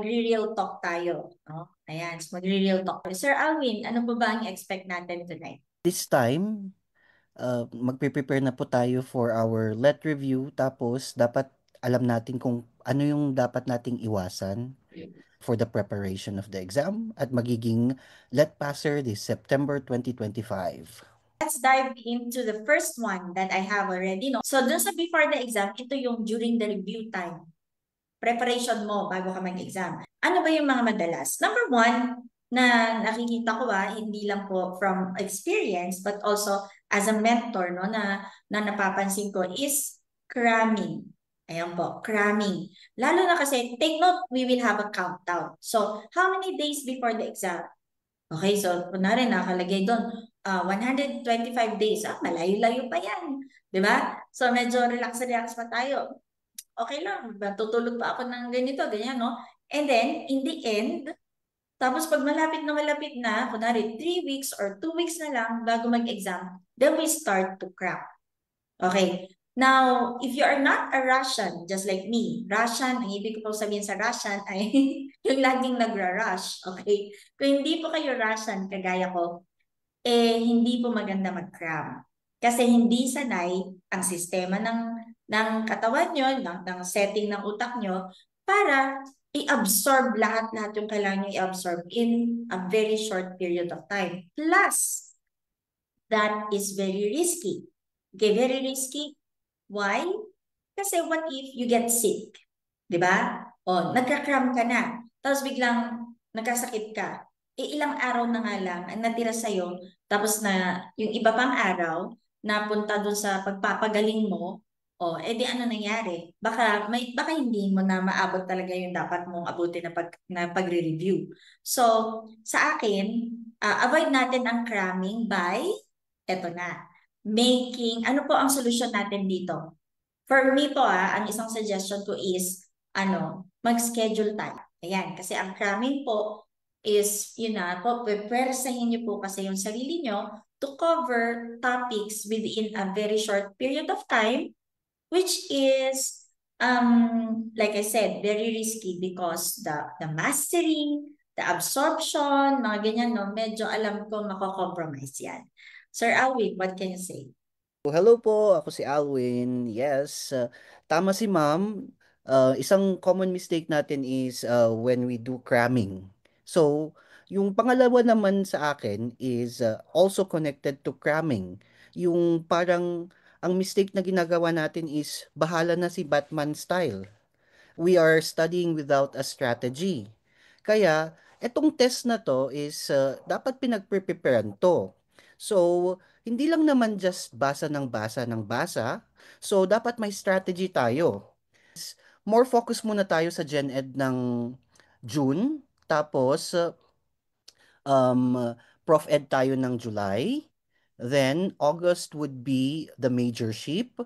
magre-real talk tayo. No? Ayan, so magre-real talk. Sir Alwin, ano po ba ang expect natin tonight? This time, magpe-prepare na po tayo for our let review. Tapos, dapat alam natin kung ano yung dapat nating iwasan for the preparation of the exam at magiging let passer this September 2025. Let's dive into the first one that I have already. No? So, dun sa before the exam, ito yung during the review time. Preparation mo bago ka mag-exam. Ano ba yung mga madalas? Number one, na nakikita ko hindi lang po from experience, but also as a mentor, no, na napapansin ko is cramming. Ayan po, cramming. Lalo na kasi, take note, we will have a countdown. So, how many days before the exam? Okay, so kunwari nakalagay doon, 125 days. Malayo-layo pa yan. Di ba? So medyo relax-relax pa tayo. Okay lang, tutulog pa ako ng ganito, ganyan, no? And then, in the end, tapos pag malapit na, kunwari 3 weeks or 2 weeks na lang bago mag-exam, then we start to cram. Okay. Now, if you are not a Russian, just like me, Russian, ang ibig ko po sabihin sa Russian ay yung laging nagra-rush. Okay? Kung hindi po kayo Russian, kagaya ko, hindi po maganda mag-cram. Kasi hindi sanay ang sistema ng katawan nyo, ng setting ng utak nyo, para i-absorb lahat-lahat yung kailangan nyo i-absorb in a very short period of time. Plus, that is very risky. Okay, very risky. Why? Kasi what if you get sick? Di ba? O, nagka-cram ka na. Tapos biglang nagkasakit ka. Ilang araw na nga lang ang natira sa'yo. Tapos na yung iba pang araw, napunta dun sa pagpapagaling mo. O, edi ano nangyari? Baka hindi mo na maabot talaga yung dapat mong abutin na pagre-review. So, sa akin, avoid natin ang cramming by, eto na, ano po ang solusyon natin dito? For me po, ang isang suggestion ko is, mag-schedule tayo. Ayan, kasi ang cramming po is, pwersahin niyo po kasi yung sarili niyo to cover topics within a very short period of time, which is, like I said, very risky because the mastering, the absorption, mga ganyan, no, medyo alam ko mako-compromise yan. Sir Alwin, what can you say? Hello po, ako si Alwin. Yes, tama si ma'am. Isang common mistake natin is when we do cramming. So, yung pangalawa naman sa akin is also connected to cramming. Yung parang ang mistake na ginagawa natin is bahala na si Batman style. We are studying without a strategy. Kaya, etong test na to is dapat pinag-preparean to. So, hindi lang naman just basa ng basa ng basa. So, dapat may strategy tayo. More focus muna tayo sa Gen Ed ng June. Tapos, um, Prof Ed tayo ng July. Then, August would be the majorship.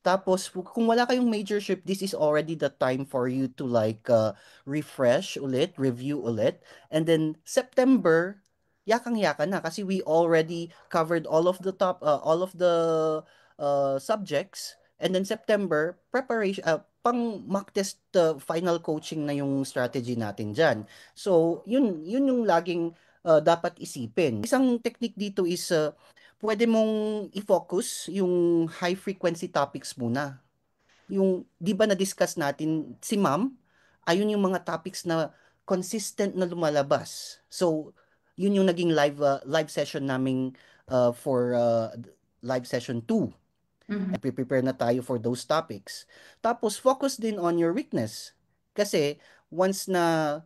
Tapos, kung wala kayong majorship, this is already the time for you to refresh ulit, review ulit. And then, September, yakang-yaka na kasi we already covered all of the subjects. And then September, preparation, pang mock test final coaching na yung strategy natin dyan. So, yun yung laging dapat isipin. Isang technique dito is pwede mong i-focus yung high frequency topics muna. Yung, di ba na-discuss natin si ma'am, ayun yung mga topics na consistent na lumalabas. So, yun yung naging live session naming for live session 2. Mhm. Prepare na tayo for those topics. Tapos, focus din on your weakness. Kasi, once na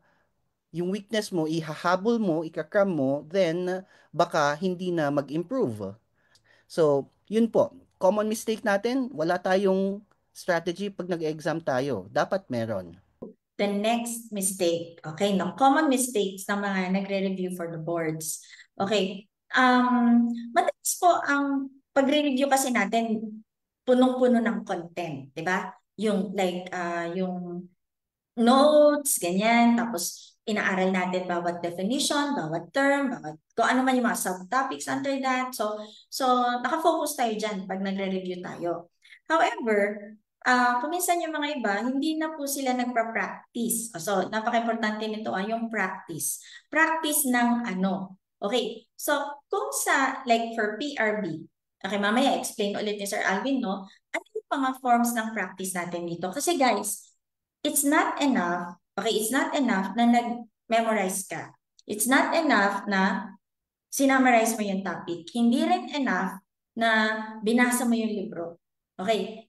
yung weakness mo, ihahabol mo, ikakram mo, then baka hindi na mag-improve. So, yun po. Common mistake natin, wala tayong strategy pag nag-exam tayo. Dapat meron. The next mistake, okay, no, common mistakes ng mga nagre-review for the boards. Okay, madalas po ang pagre-review kasi natin punong-puno ng content, di ba? Yung yung notes, ganyan, tapos inaaral natin bawat definition, bawat term, bawat kung ano man yung mga subtopics under that. So nakafocus tayo dyan pag nagre-review tayo. However, kuminsan yung mga iba, hindi na po sila nagpa-practice. So, napaka-importante nito yung practice. Practice ng ano. Okay, so kung sa, like for PRB, okay, mamaya explain ulit ni Sir Alvin, no? Ano yung mga forms ng practice natin dito? Kasi guys, it's not enough, okay, it's not enough na nag-memorize ka. It's not enough na sinummarize mo yung topic. Hindi rin enough na binasa mo yung libro. Okay,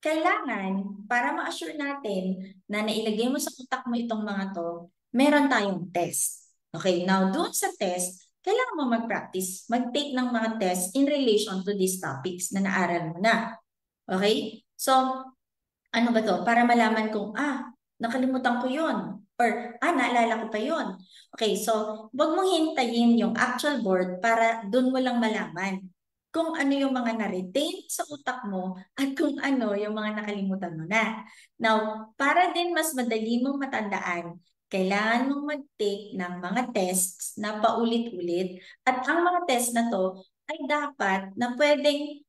kailangan, para ma-assure natin na nailagay mo sa utak mo itong mga to, meron tayong test. Okay, now doon sa test, kailangan mo mag-practice, mag-take ng mga tests in relation to these topics na naaral mo na. Okay? So, ano ba to? Para malaman kung, nakalimutan ko yun. Or, naalala ko pa yun. Okay, so, wag mong hintayin yung actual board para dun mo lang malaman kung ano yung mga na-retain sa utak mo at kung ano yung mga nakalimutan mo na. Now, para din mas madali mong matandaan, kailangan mong mag-take ng mga tests na paulit-ulit. At ang mga test na to ay dapat na pwedeng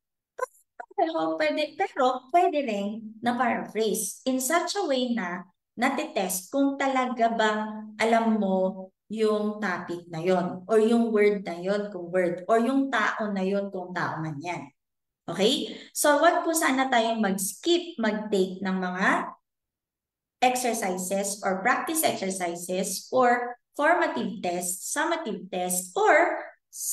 pero pwede rin na paraphrase in such a way na natitest kung talaga bang alam mo yung topic na yon or yung word na yon kung word or yung tao na yon kung tao man yan. Okay? So, wag po sana tayong mag-skip, mag-take ng mga exercises or practice exercises or formative tests, summative tests, or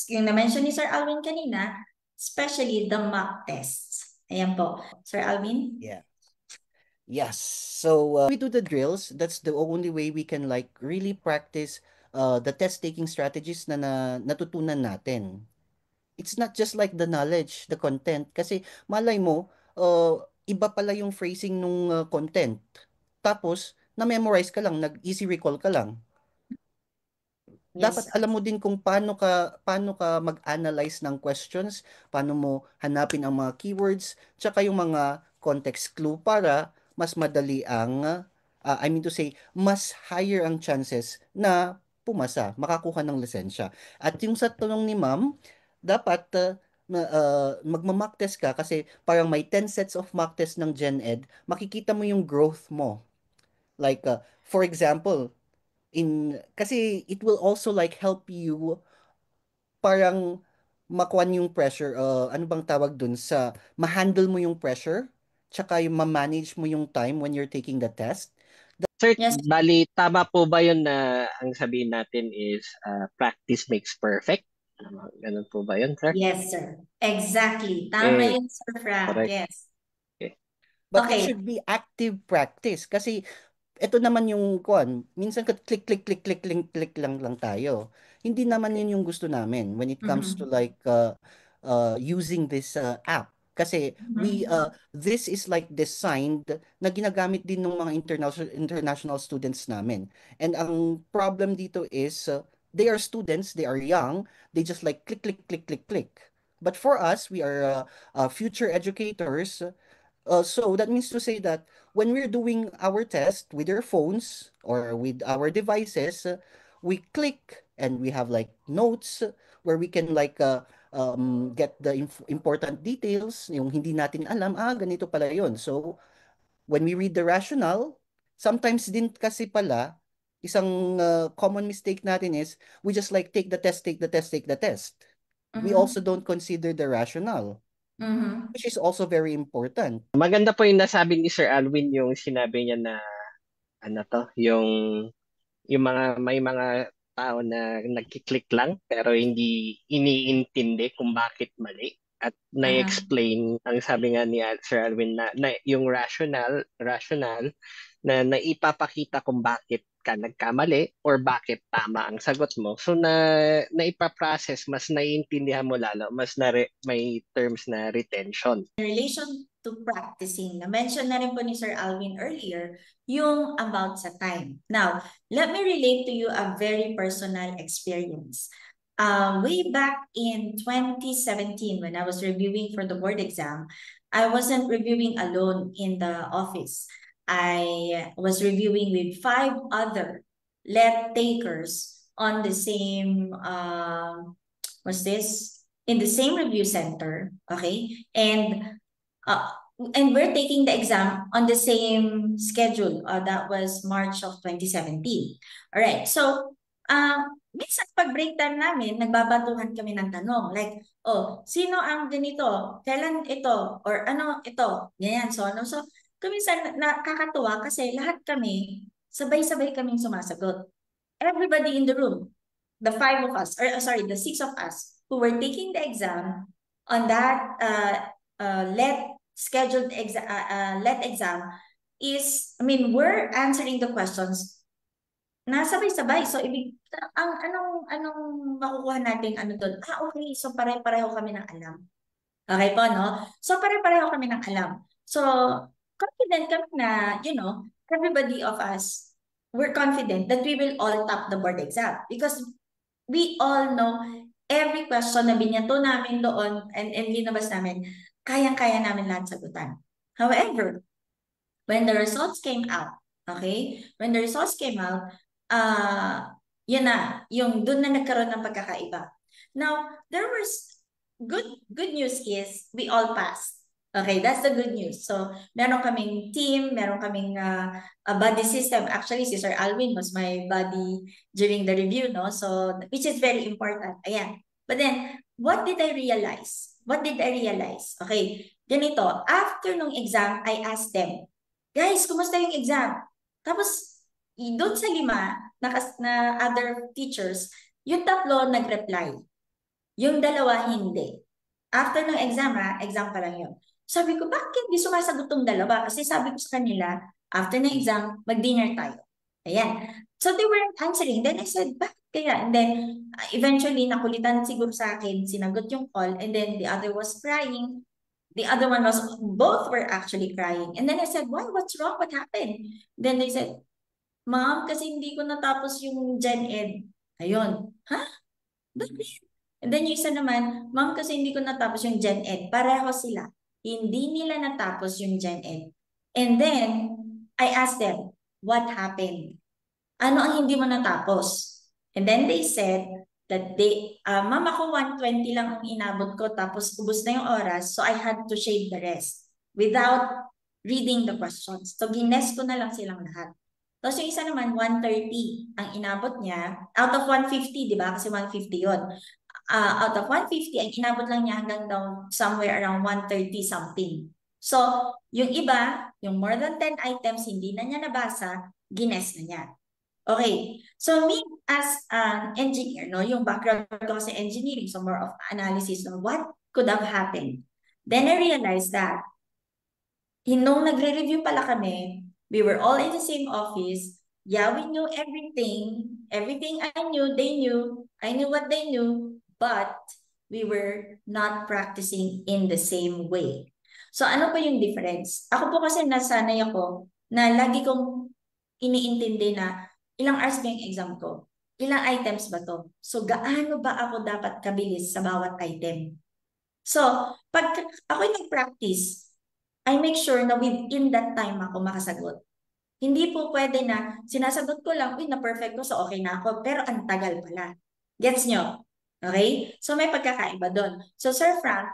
yung na-mention ni Sir Alvin kanina, especially the mock tests. Ayan po. Sir Alvin? Yeah. Yes. So we do the drills. That's the only way we can like really practice the test taking strategies na natutunan natin. It's not just like the knowledge, the content. Kasi malay mo, iba pala yung phrasing nung content. Tapos, na-memorize ka lang, nag-easy recall ka lang. Dapat Yes. alam mo din kung paano ka mag-analyze ng questions, paano mo hanapin ang mga keywords, tsaka yung mga context clue para mas madali ang I mean to say, mas higher ang chances na pumasa, makakuha ng lisensya. At yung sa tanong ni Ma'am, dapat magma-mock test ka kasi parang may 10 sets of mock test ng GenEd, makikita mo yung growth mo. Like, for example, kasi it will also like help you parang makuha yung pressure, ano bang tawag dun sa ma-handle mo yung pressure, tsaka yung ma-manage mo yung time when you're taking the test. Sir, Yes. bali, tama po ba yun na ang sabihin natin is practice makes perfect? Ganun po ba yun, sir? Yes, sir. Exactly. Tama Okay, yun, Sir Frank. correct. Yes. Okay. But it Okay. should be active practice kasi ito naman yung minsan click click click click click click lang tayo. Hindi naman yun yung gusto namin when it comes to Mhm. like using this app. Kasi Mhm. this is like designed na ginagamit din ng mga international students namin. And ang problem dito is they are students, they are young, they just like click click click click click. But for us, we are future educators. So that means to say that when we're doing our test with our phones or with our devices, we click and we have like notes where we can like get the important details, yung hindi natin alam, ganito pala yun. So when we read the rationale, sometimes din kasi pala, isang common mistake natin is we just like take the test, take the test, take the test. We also Mhm. don't consider the rationale, Mhm. which is also very important. Maganda po yung nasabi ni Sir Alwin yung sinabi niya na ano to, yung may mga tao na nagki-click lang pero hindi iniintindi kung bakit mali at Aha. na-explain ang sabi nga ni Sir Alwin na yung rational na naipapakita kung bakit ka nagkamali or bakit tama ang sagot mo. So naipaprocess, mas naiintindihan mo lalo, mas may terms na retention. In relation to practicing, na-mention na rin po ni Sir Alvin earlier, yung about sa time. Now, let me relate to you a very personal experience. Way back in 2017, when I was reviewing for the board exam, I wasn't reviewing alone in the office. I was reviewing with 5 other let takers on the same, what's this? In the same review center, okay? And and we're taking the exam on the same schedule. That was March of 2017. All right. So, minsan pag break time namin, nagbabatuhan kami ng tanong. Like, oh, sino ang ganito? Kailan ito? Or ano ito? Ganyan. So, ano? So, kuminsan nakakatuwa kasi lahat kami, sabay-sabay kaming sumasagot. Everybody in the room, the five of us, or sorry, the six of us who were taking the exam on that let exam is, I mean, we're answering the questions na sabay-sabay. So, anong makukuha natin ano doon? Okay, so pare-pareho kami ng alam. Okay po, no? So, pare-pareho kami ng alam. So, confident kami na, everybody of us, we're confident that we will all top the board exam because we all know every question na binyato namin doon and linabas namin, kayang-kaya namin lahat sagutan. However, when the results came out, okay? When the results came out, yun na, yung doon na nagkaroon ng pagkakaiba. Now, there was good news is we all passed. Okay, that's the good news. So, meron kaming team, meron kaming a buddy system. Actually, si Sir Alvin was my buddy during the review, no? So, which is very important. Ayan. But then, what did I realize? What did I realize? Okay, ganito. After nung exam, I asked them, guys, kumusta yung exam? Tapos, doon sa lima na other teachers, yung tatlo nag-reply. Yung dalawa hindi. After ng exam, exam pa lang yun. Sabi ko, bakit hindi sumasagot tong dalawa? Kasi sabi ko sa kanila, after ng exam, mag-dinner tayo. Ayan. So they weren't answering. Then I said, bakit kaya? And then eventually, nakulitan siguro sa akin, sinagot yung call. And then the other was crying. The other one was, both were actually crying. And then I said, why? What's wrong? What happened? Then they said, Ma'am, kasi hindi ko natapos yung Gen Ed. Ayun. Ha? Bakit? And then yung isa naman, Ma'am, kasi hindi ko natapos yung Gen Ed. Pareho sila. Hindi nila natapos yung Gen Ed. And then, I asked them, what happened? Ano ang hindi mo natapos? And then they said that Ma'am, ako 120 lang ang inabot ko tapos ubos na yung oras, so I had to shade the rest without reading the questions. So, gines ko na lang silang lahat. Tapos yung isa naman, 130 ang inabot niya. Out of 150, di ba? Kasi 150 yun. Out of 150, ang inabot lang niya hanggang down somewhere around 130 something. So, yung iba, yung more than 10 items, hindi na niya nabasa, gines na niya. Okay, so me as an engineer, no, yung background ko kasi engineering, so more of analysis of what could have happened. Then I realized that nung nagre-review pala kami, we were all in the same office. Yeah, we knew everything. Everything I knew, they knew. I knew what they knew, but we were not practicing in the same way. So ano pa yung difference? Ako po kasi nasanay ako na lagi kong iniintindi na ilang hours ba yung exam ko? Ilang items ba to? So gaano ba ako dapat kabilis sa bawat item? So, pag ako nag-practice, I make sure na within that time ako makasagot. Hindi po pwede na sinasagot ko lang, uy, na-perfect ko, so okay na ako. Pero ang tagal pala. Gets nyo? Okay? So may pagkakaiba doon. So Sir Frank,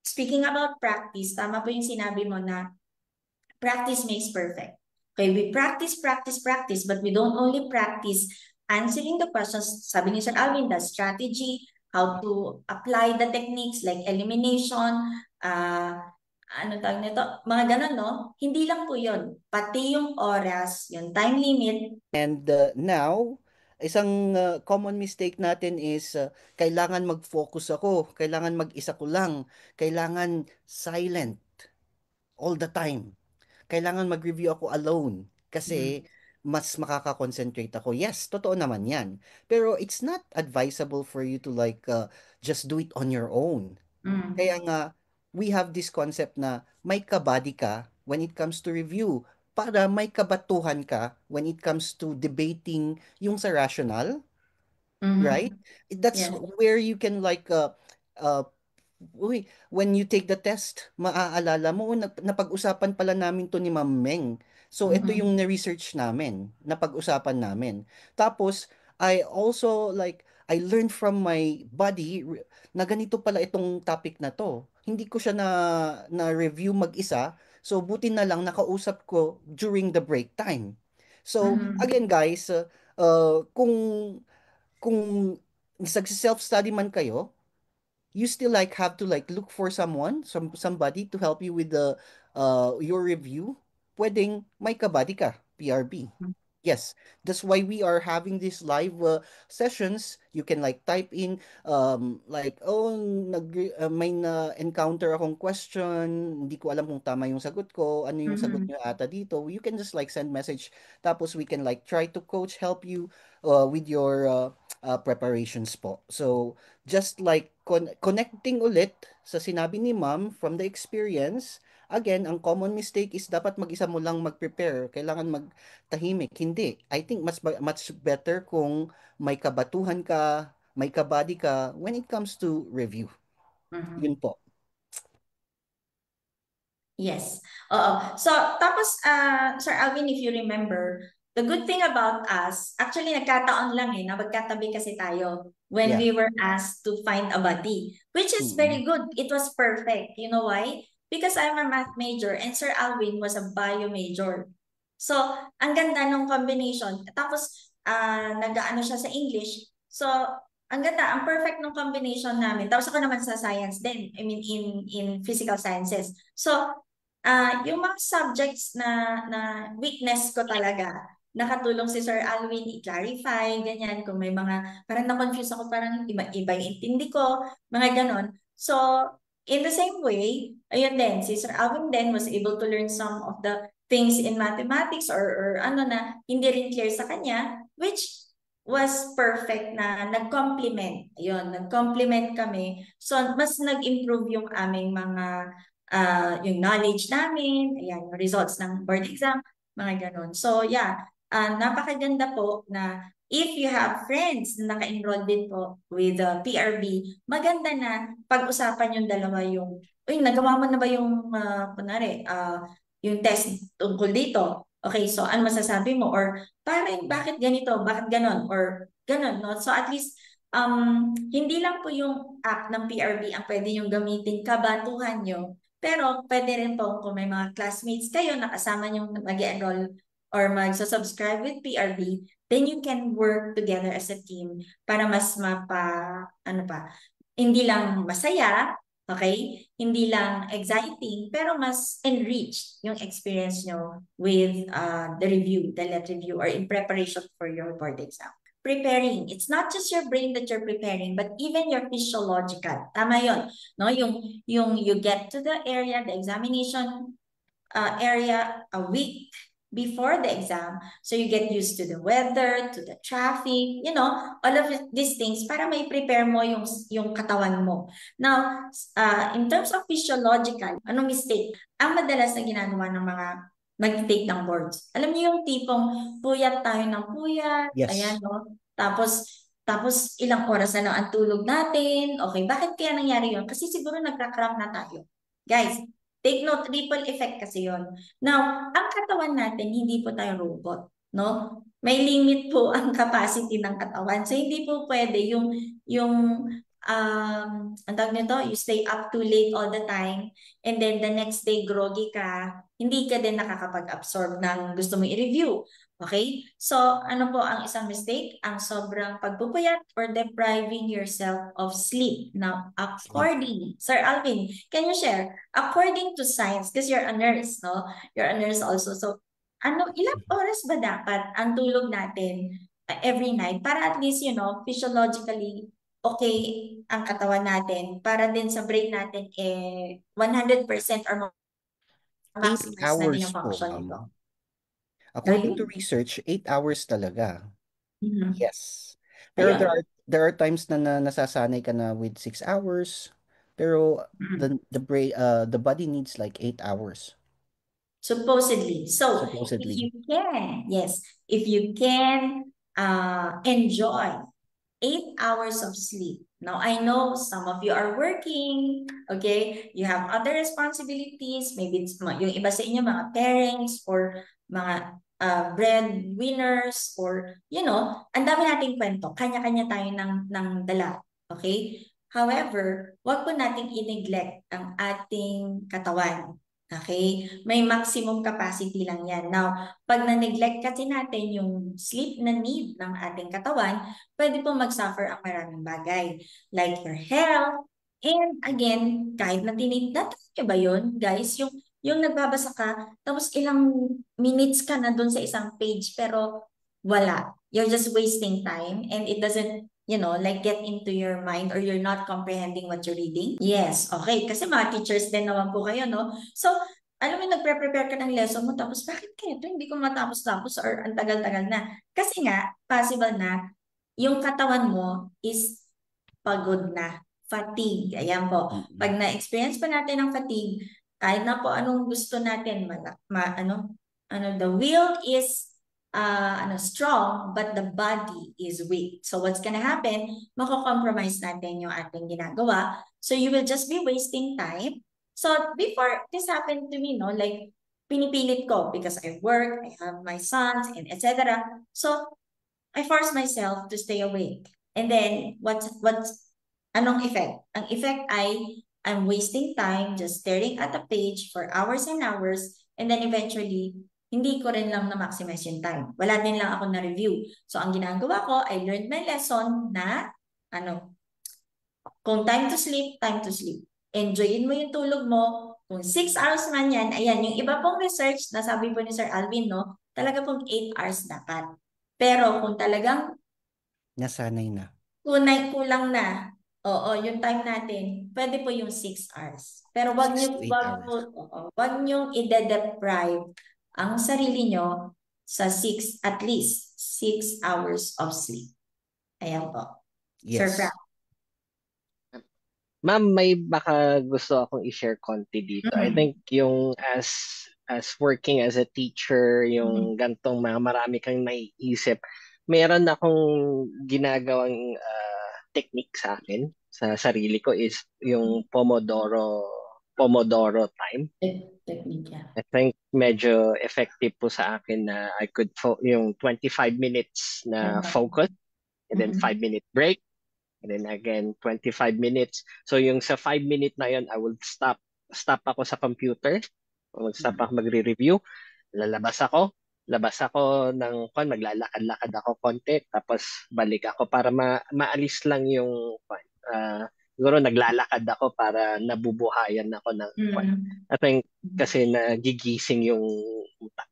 speaking about practice, tama po yung sinabi mo na practice makes perfect. Okay, we practice, practice, practice, but we don't only practice answering the questions, sabi ni Sir Alvin, the strategy, how to apply the techniques like elimination, ano tawag nito, mga ganun, no? Hindi lang po yun. Pati yung oras, yung time limit. And now, isang common mistake natin is kailangan mag-focus ako, kailangan mag-isa ko lang, kailangan silent all the time. Kailangan mag-review ako alone kasi mas makaka-concentrate ako. Yes, totoo naman 'yan. Pero it's not advisable for you to like just do it on your own. Mm. Kaya nga we have this concept na may kabady ka when it comes to review para may kabatuhan ka when it comes to debating yung sa rational, right? That's Yes. where you can like uh uy, when you take the test, maaalala mo, napag-usapan pala namin to ni Ma'am Meng. So, ito yung na-research namin, napag-usapan namin. Tapos, I also, like, I learned from my body na ganito pala itong topic na to. hindi ko siya na review mag-isa. So buti na lang nakausap ko during the break time. So again guys, kung self-study man kayo, you still like have to like look for somebody to help you with the your review. Pwedeng may kabady ka, PRB. Yes, that's why we are having these live sessions. You can like type in like oh may na encounter akong question, hindi ko alam kung tama yung sagot ko, ano yung sagot niyo ata dito. You can just like send message tapos we can like try to coach help you with your preparations po. So just like connecting ulit sa sinabi ni ma'am from the experience. Again, ang common mistake is dapat mag-isa mo lang mag-prepare. Kailangan magtahimik. Hindi. I think much better kung may kabatuhan ka, may kabady ka when it comes to review. Yun po. Yes. Oo. So, tapos, Sir Alvin, if you remember, the good thing about us, actually nagkataon lang na magkatabi kasi tayo when Yeah. we were asked to find a buddy, which is very good. It was perfect. You know why? Because I'm a math major and Sir Alvin was a bio major. So, ang ganda ng combination. Tapos, nag-ano siya sa English. So, ang ganda, ang perfect ng combination namin. Tapos ako naman sa science din. I mean, in physical sciences. So, yung mga subjects na weakness ko talaga, nakatulong si Sir Alvin i-clarify, ganyan, kung may mga, parang na-confuse ako, parang iba yung intindi ko, mga ganon. So, in the same way, ayun din, si Sir Alvin din was able to learn some of the things in mathematics or ano na hindi rin clear sa kanya, which was perfect na nag-complement. Ayun, nag-complement kami. So, mas nag-improve yung aming mga yung knowledge namin, ayan, yung results ng board exam, mga ganun. So yeah, napakaganda po na if you have friends na naka-enroll din po with PRB, maganda na pag-usapan yung dalawa yung, uy, nagawa mo na ba yung, kunwari, yung test tungkol dito? Okay, so ano masasabi mo? Or parang bakit ganito? Bakit ganon? Or ganon, no? So at least, hindi lang po yung app ng PRB ang pwede yung gamitin kabatuhan nyo, pero pwede rin po kung may mga classmates kayo na kasama nyo mag-enroll or mag-subscribe with PRB, then you can work together as a team para mas hindi lang masaya, okay? Hindi lang exciting, pero mas enriched yung experience nyo with the review, the let review, or in preparation for your board exam. Preparing. It's not just your brain that you're preparing, but even your physiological. Tama yun. No? Yung you get to the area, the examination area a week before the exam. So you get used to the weather, to the traffic, all of these things para may prepare mo yung katawan mo. Now, in terms of physiological, anong mistake? Ang madalas na ginagawa ng mga nag-take ng boards. Alam niyo yung tipong puyat tayo ng puyat, Yes. ayan, no? Tapos ilang oras na lang ang tulog natin. Okay, bakit kaya nangyari yun? Kasi siguro nagka-cramp na tayo. Guys, take note, ripple effect kasi yun. Now, ang katawan natin, hindi po tayo robot, no? May limit po ang capacity ng katawan. So, hindi po pwede ang tawag nito, you stay up too late all the time and then the next day groggy ka, hindi ka din nakakapag-absorb ng gusto mo i-review. Okay? So, ano po ang isang mistake? Ang sobrang pagpupuyat or depriving yourself of sleep. Now, according, Sir Alvin, can you share? According to science, because you're a nurse, no? You're a nurse also. So, ilang oras ba dapat ang tulog natin every night para at least, physiologically okay ang katawan natin para din sa brain natin 100% or 8 maximize na din hours yung po, function ma'am. nito. According to Ayun. research, 8 hours talaga. Mhm. Yes. Pero Ayun. there are times na nasasanay ka na with 6 hours. Pero the body needs like 8 hours. Supposedly. So, if you Supposedly. can, yes, if you can enjoy 8 hours of sleep. Now, I know some of you are working, okay? You have other responsibilities. Maybe it's yung iba sa inyo, mga parents or mga breadwinners or, ang dami nating kwento. Kanya-kanya tayo ng dala, okay? However, wag po nating i-neglect ang ating katawan. Okay? May maximum capacity lang yan. Now, pag na-neglect kasi natin yung sleep na need ng ating katawan, pwede po mag-suffer ang maraming bagay. Like your health, and again, kahit natinitan nyo ba yun, guys? Yung nagbabasa ka, tapos ilang minutes ka na dun sa isang page, pero wala. You're just wasting time and it doesn't like get into your mind or you're not comprehending what you're reading? Yes, okay. Kasi mga teachers din naman po kayo, no? So, alam mo, nagpre-prepare ka ng lesson mo, tapos bakit kaya ito hindi ko matapos-tapos or ang tagal-tagal na? Kasi nga, possible na yung katawan mo is pagod na, fatigue. Ayan po. Pag na-experience pa natin ng fatigue, kahit na po anong gusto natin, the will is strong, but the body is weak. So what's gonna happen, mako-compromise natin yung ating ginagawa. So you will just be wasting time. So before this happened to me, like pinipilit ko because I work, I have my sons, and etc. So I force myself to stay awake. And then anong effect? Ang effect ay I'm wasting time just staring at a page for hours and hours, and then eventually hindi ko rin lang na-maximize yung time. Wala din lang ako na-review. So, ang ginagawa ko, I learned my lesson na, kung time to sleep, time to sleep. Enjoyin mo yung tulog mo. Kung 6 hours man yan, ayan, yung iba pong research, nasabi po ni Sir Alvin, talaga pong 8 hours dapat. Pero kung talagang nasanay na. kulang na, yung time natin, pwede po yung 6 hours. Pero wag niyong i-deprive ang sarili nyo sa at least 6 hours of sleep. Ayan po. Yes. Sir Frank. Ma'am, may baka gusto akong i-share konti dito. I think yung as working as a teacher, yung gantong marami kang naiisip, meron akong ginagawang technique sa akin, sa sarili ko is yung Pomodoro time. I think medyo effective po sa akin na I could yung 25 minutes na focus and then 5-minute break and then again 25 minutes. So yung sa 5-minute na yun, I will stop ako sa computer. Mag-stop ako magre-review. Labas ako maglalakad-lakad ako konti tapos balik ako para maalis lang yung siguro naglalakad ako para nabubuhayan ako ng I think kasi nagigising yung utak.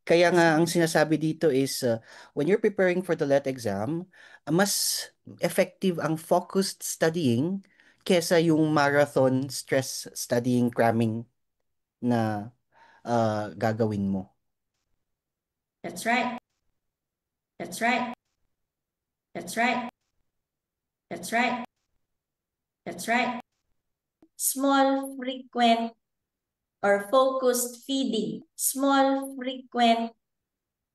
Kaya nga ang sinasabi dito is when you're preparing for the LET exam, mas effective ang focused studying kesa yung marathon stress studying cramming na gagawin mo. That's right. That's right. That's right. That's right. That's right. Small, frequent, or focused feeding. Small, frequent,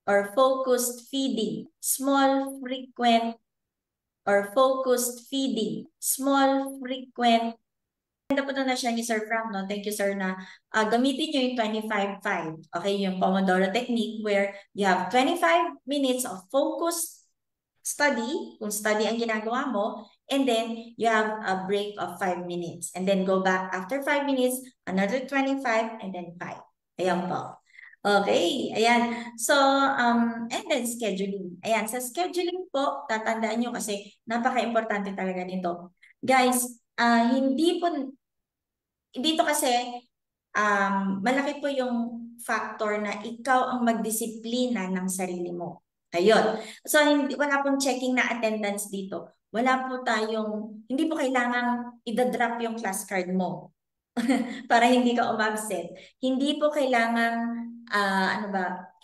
or focused feeding. Small, frequent, or focused feeding. Small, frequent. Napunta na siya ni Sir Frank, no? Thank you, sir, na gamitin nyo yung 25-5. Okay, yung Pomodoro technique where you have 25 minutes of focused study, kung study ang ginagawa mo, and then you have a break of 5 minutes. And then go back after 5 minutes, another 25, and then 5. Ayan po. Okay, ayan. So, and then scheduling. Ayan, sa scheduling po, tatandaan nyo kasi napaka-importante talaga nito. Guys, dito kasi, malaki po yung factor na ikaw ang magdisiplina ng sarili mo. Ayun. So, wala pong checking na attendance dito. Hindi po kailangang i-drop yung class card mo para hindi ka umabsent. Hindi po kailangang,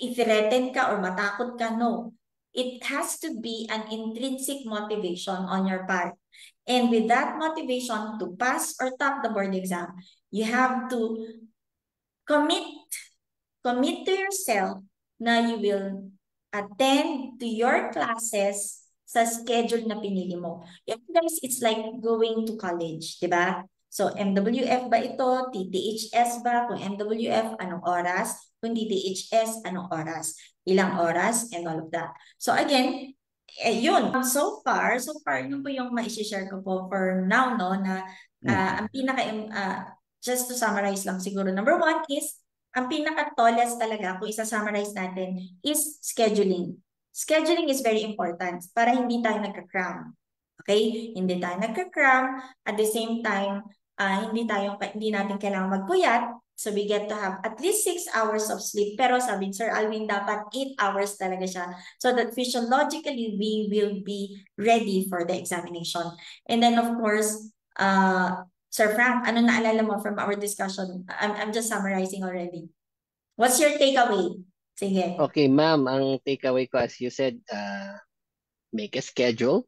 i-threaten ka or matakot ka. No. It has to be an intrinsic motivation on your part. And with that motivation to pass or top the board exam, you have to commit to yourself na you will attend to your classes sa schedule na pinili mo. Guys, it's like going to college, di ba? So, MWF ba ito? TTHS ba? Kung MWF, anong oras? Kung TTHS, anong oras? Ilang oras? And all of that. So, again, Yun. So far, yun po yung ma-share ko po for now, no, na ang just to summarize lang siguro, number one is, ang pinaka-tallest talaga, kung isa-summarize natin, is scheduling. Scheduling is very important para hindi tayo nagka-cram. Okay? Hindi tayo nagka-cram. At the same time, hindi natin kailangan magpuyat. So we get to have at least 6 hours of sleep. Pero sabi ni Sir Alvin, dapat 8 hours talaga siya. So that physiologically, we will be ready for the examination. And then of course, Sir Frank, ano naalala mo from our discussion? I'm just summarizing already. What's your takeaway? Sige. Okay, ma'am, ang takeaway ko, as you said, make a schedule.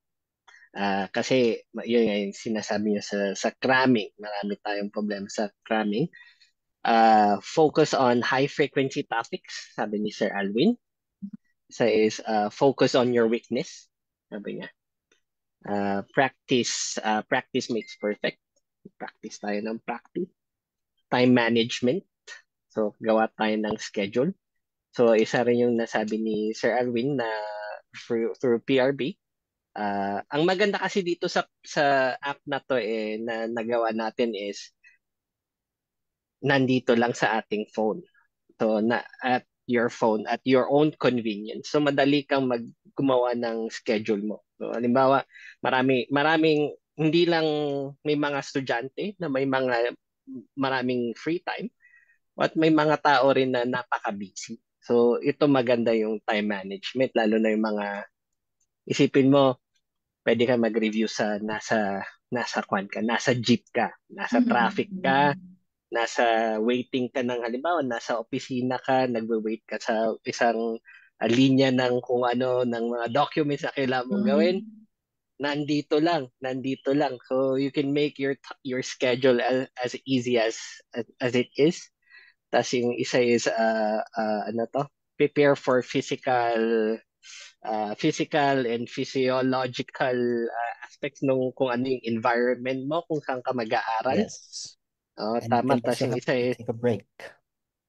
Kasi yun nga yung sinasabi niyo sa cramming. Marami tayong problema sa cramming. Focus on high frequency topics, sabi ni Sir Alwin. Isa is focus on your weakness, sabi niya. Practice makes perfect. Practice tayo ng practice. Time management. So, gawa tayo ng schedule. So, isa rin yung nasabi ni Sir Alwin na through PRB. Ang maganda kasi dito sa app na to na nagawa natin is nandito lang sa ating phone. So, at your phone, at your own convenience. So, madali kang gumawa ng schedule mo. So, halimbawa, maraming, hindi lang may mga estudyante na may maraming free time, at may mga tao rin na napaka-busy. So, ito maganda yung time management, lalo na yung mga, isipin mo, pwede ka mag-review sa nasa jeep ka, nasa traffic ka, nasa waiting ka ng halimbawa, nasa opisina ka, nagwe-wait ka sa isang linya ng kung ano, ng mga documents na kailangan mong gawin, nandito lang. So you can make your schedule as easy as it is. Tapos yung isa is prepare for physical and physiological aspects nung kung ano yung environment mo, kung saan ka mag-aaral. Yes. And Tama. you can Tapos also yung have isa to is, take a break.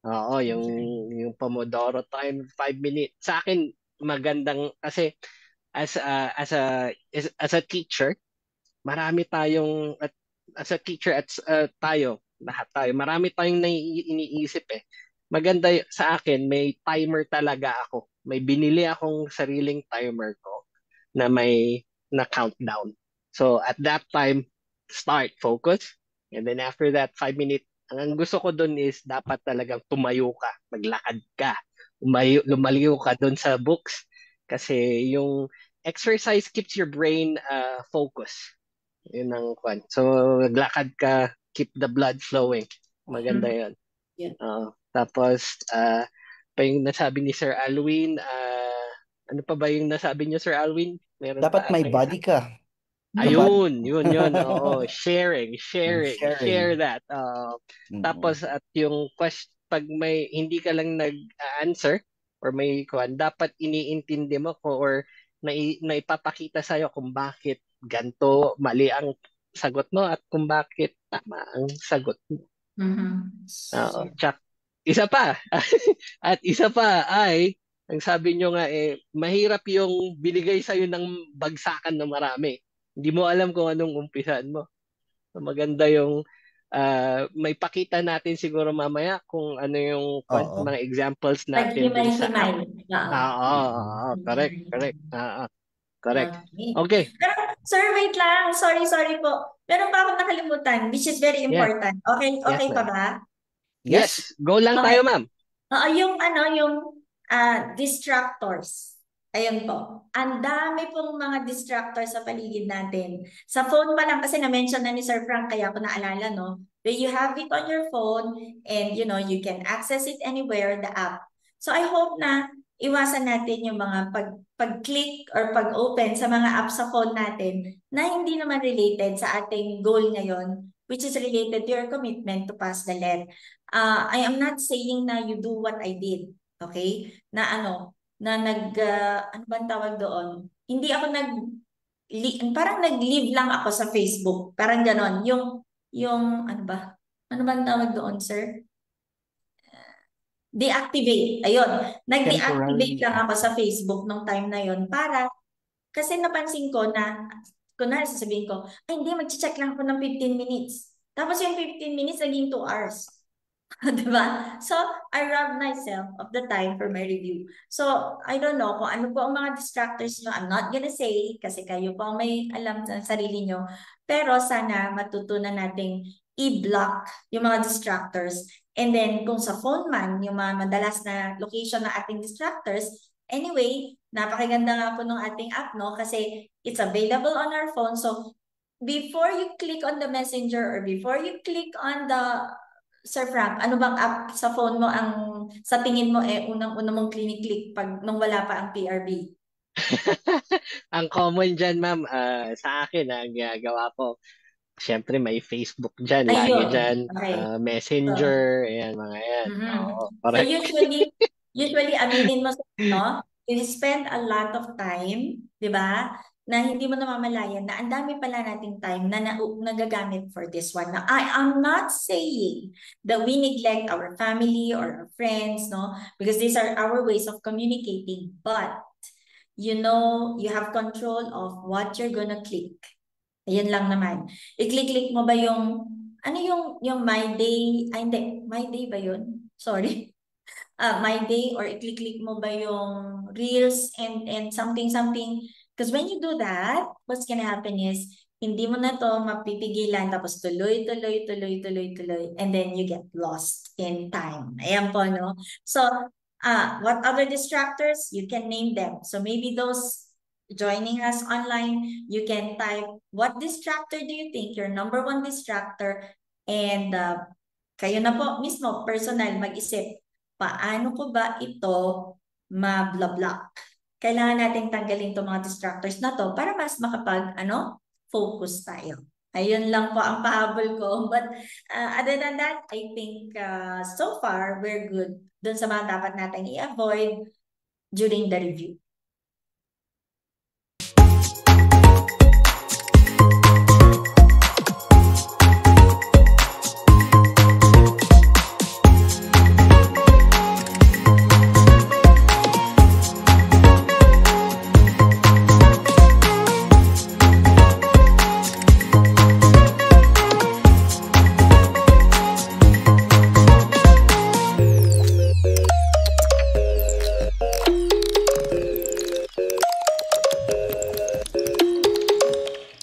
oo, yung Pomodoro time, 5 minutes. Sa akin, magandang, kasi as a teacher, marami tayong, as a teacher at lahat tayo, marami tayong iniisip eh. Maganda sa akin, may timer talaga ako. May binili akong sariling timer ko na may na countdown. So at that time, start, focus. And then after that, 5 minutes, ang gusto ko dun is dapat talagang tumayo ka, maglakad ka, lumaliw ka dun sa books. Kasi yung exercise keeps your brain focus. Yun ang kwan. So, maglakad ka, keep the blood flowing. Maganda yun. Yeah. Tapos, pa yung nasabi ni Sir Alwin, ano pa ba yung nasabi niyo, Sir Alwin? Meron Dapat pa may ata body ka. Ayun, yun. Oo, sharing. Share that. Tapos at yung pag may hindi ka lang nag-answer or may kuan, dapat iniintindi mo or naipapakita sa'yo kung bakit ganto mali ang sagot mo at kung bakit tama ang sagot mo. Isa pa. At isa pa ay, ang sabi nyo nga mahirap yung binigay sa'yo ng bagsakan na marami. Hindi mo alam kung anong umpisan mo. So, maganda yung may pakita natin siguro mamaya kung ano yung mga examples natin dun sa app. Correct. Correct. Okay. Pero, sir, wait lang. Sorry po. Meron pa akong nakalimutan, which is very important. Okay pa ba? Yes. Go lang tayo, ma'am. Yung distractors. Ayun po. Ang dami pong mga distractors sa paligid natin. Sa phone pa lang, kasi na-mention na ni Sir Frank, kaya ko naalala, no? Where you have it on your phone and, you can access it anywhere, the app. So I hope na iwasan natin yung mga pag-click or pag-open sa mga app sa phone natin na hindi naman related sa ating goal ngayon, which is related to your commitment to pass the LET. I am not saying na you do what I did, okay? Na ano bang tawag doon? Hindi ako parang nag-live lang ako sa Facebook. Parang ganon. Yung ano ba? Ano bang tawag doon, sir? Deactivate. Ayun. Nag-deactivate lang ako sa Facebook nung time na yon para Kasi napansin ko na, kunwari sasabihin ko, ay hindi, mag-check lang ako ng 15 minutes. Tapos yung 15 minutes naging 2 hours. Diba? So, I robbed myself of the time for my review. So, I don't know kung ano po ang mga distractors nyo. I'm not gonna say kasi kayo po ang may alam sa sarili nyo. Pero sana matutunan nating i-block yung mga distractors. And then, kung sa phone man, yung mga madalas na location ng ating distractors, anyway, napakaganda nga po ng ating app, no? Kasi it's available on our phone. So, before you click on the messenger or before you click on the Sir Frank, ano bang app sa phone mo ang sa tingin mo unang-una mong click pag nung wala pa ang PRB? Ang common dyan, ma'am, sa akin, ang ginagawa ko, syempre may Facebook dyan, lagi Ayun. dyan, Okay. Messenger, ayan, mga yan. Oo, So correct. usually aminin mo, no? You spend a lot of time, 'di ba? Na hindi mo namamalayan na ang dami pala nating time na nagagamit for this one. Now, I am not saying that we neglect our family or our friends, no? Because these are our ways of communicating. But, you have control of what you're gonna click. Ayun lang naman. I-click-click mo ba ano yung My Day? Ay, hindi. My Day ba yun? Sorry. My Day, or i-click-click mo ba yung Reels and something. Because when you do that, what's gonna happen is, hindi mo na to mapipigilan, tapos tuloy, and then you get lost in time. Ayan po, no? So, what other distractors? You can name them. So maybe those joining us online, you can type, what distractor do you think your number one distractor? And kayo na po mismo, personal, mag-isip, paano ko ba ito ma-block? Kailangan natin tanggalin itong mga distractors na to para mas focus tayo. Ayun lang po ang pahabol ko. But other than that, I think so far, we're good dun sa mga dapat natin i-avoid during the review.